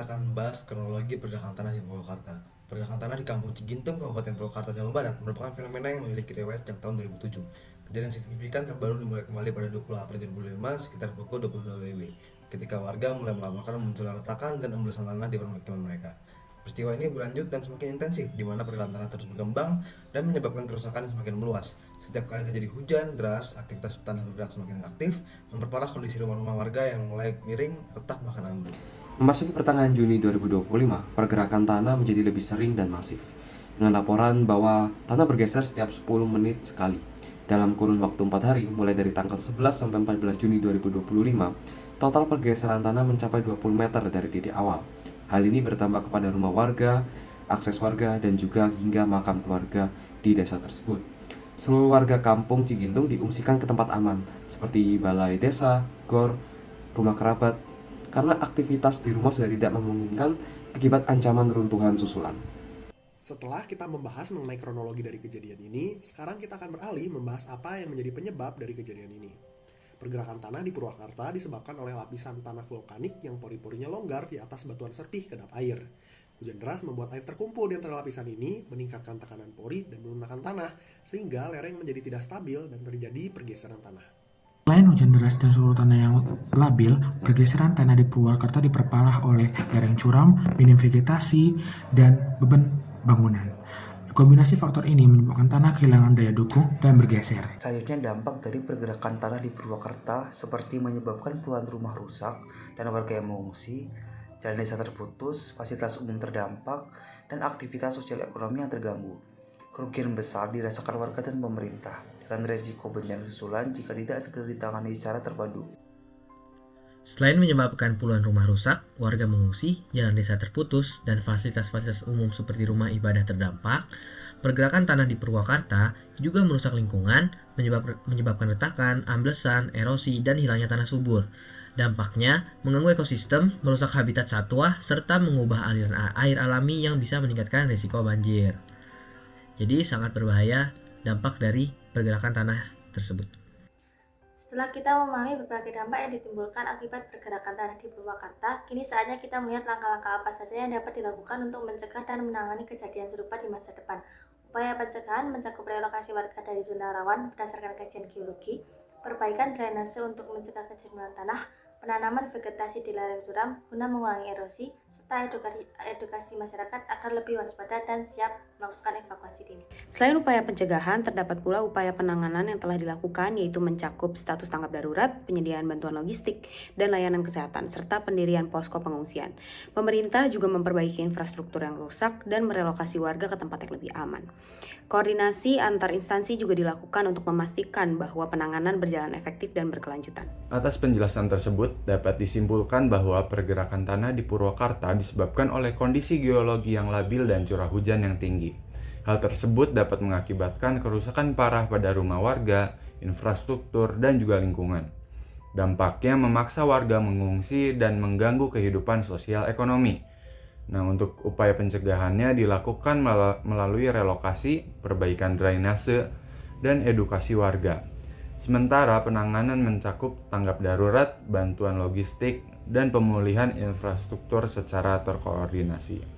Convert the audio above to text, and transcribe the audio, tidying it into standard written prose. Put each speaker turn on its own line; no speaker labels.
kita akan membahas kronologi pergerakan tanah di Purwakarta. Pergerakan tanah di Kampung Cigintung, Kabupaten Purwakarta, Jawa Barat merupakan fenomena yang memiliki riwayat sejak tahun 2007. Kejadian signifikan terbaru dimulai kembali pada 20 April 2005 sekitar pukul 22 WIB, ketika warga mulai melaporkan munculnya retakan dan embulasan tanah di permukiman mereka. Peristiwa ini berlanjut dan semakin intensif, di mana pergerakan tanah terus berkembang dan menyebabkan kerusakan yang semakin meluas. Setiap kali terjadi hujan deras, aktivitas tanah bergerak semakin aktif, memperparah kondisi rumah-rumah warga yang mulai miring, retak, bahkan ambruk.
Memasuki pertengahan Juni 2025, pergerakan tanah menjadi lebih sering dan masif, dengan laporan bahwa tanah bergeser setiap 10 menit sekali. Dalam kurun waktu 4 hari, mulai dari tanggal 11 sampai 14 Juni 2025, total pergeseran tanah mencapai 20 meter dari titik awal. Hal ini bertambah kepada rumah warga, akses warga, dan juga hingga makam keluarga di desa tersebut. Seluruh warga kampung Cigintung diungsikan ke tempat aman, seperti balai desa, gor, rumah kerabat, karena aktivitas di rumah sudah tidak memungkinkan akibat ancaman runtuhan susulan.
Setelah kita membahas mengenai kronologi dari kejadian ini, sekarang kita akan beralih membahas apa yang menjadi penyebab dari kejadian ini. Pergerakan tanah di Purwakarta disebabkan oleh lapisan tanah vulkanik yang pori-porinya longgar di atas batuan serpih kedap air. Hujan deras membuat air terkumpul di antara lapisan ini, meningkatkan tekanan pori dan melunakkan tanah, sehingga lereng menjadi tidak stabil dan terjadi pergeseran tanah.
Selain hujan deras dan suhu tanah yang labil, pergeseran tanah di Purwakarta diperparah oleh lereng curam, minim vegetasi, dan beban bangunan. Kombinasi faktor ini menyebabkan tanah kehilangan daya dukung dan bergeser.
Selanjutnya, dampak dari pergerakan tanah di Purwakarta seperti menyebabkan puluhan rumah rusak dan warga yang mengungsi, jalan desa terputus, fasilitas umum terdampak, dan aktivitas sosial ekonomi yang terganggu. Kerugian besar dirasakan warga dan pemerintah, dengan resiko bencana susulan jika tidak segera ditangani secara terpadu.
Selain menyebabkan puluhan rumah rusak, warga mengungsi, jalan desa terputus, dan fasilitas-fasilitas umum seperti rumah ibadah terdampak, pergerakan tanah di Purwakarta juga merusak lingkungan, menyebabkan retakan, amblesan, erosi, dan hilangnya tanah subur. Dampaknya mengganggu ekosistem, merusak habitat satwa, serta mengubah aliran air alami yang bisa meningkatkan risiko banjir. Jadi sangat berbahaya dampak dari pergerakan tanah tersebut.
Setelah kita memahami berbagai dampak yang ditimbulkan akibat pergerakan tanah di Purwakarta, kini saatnya kita melihat langkah-langkah apa saja yang dapat dilakukan untuk mencegah dan menangani kejadian serupa di masa depan. Upaya pencegahan mencakup relokasi warga dari zona rawan berdasarkan kajian geologi, perbaikan drainase untuk mencegah kejenuhan tanah, penanaman vegetasi di lereng curam guna mengurangi erosi, serta edukasi masyarakat agar lebih waspada dan siap melakukan evakuasi dini.
Selain upaya pencegahan, terdapat pula upaya penanganan yang telah dilakukan, yaitu mencakup status tanggap darurat, penyediaan bantuan logistik, dan layanan kesehatan, serta pendirian posko pengungsian. Pemerintah juga memperbaiki infrastruktur yang rusak dan merelokasi warga ke tempat yang lebih aman. Koordinasi antar instansi juga dilakukan untuk memastikan bahwa penanganan berjalan efektif dan berkelanjutan.
Atas penjelasan tersebut, dapat disimpulkan bahwa pergerakan tanah di Purwakarta disebabkan oleh kondisi geologi yang labil dan curah hujan yang tinggi. Hal tersebut dapat mengakibatkan kerusakan parah pada rumah warga, infrastruktur, dan juga lingkungan. Dampaknya memaksa warga mengungsi dan mengganggu kehidupan sosial ekonomi. Nah, untuk upaya pencegahannya dilakukan melalui relokasi, perbaikan drainase, dan edukasi warga. Sementara penanganan mencakup tanggap darurat, bantuan logistik, dan pemulihan infrastruktur secara terkoordinasi.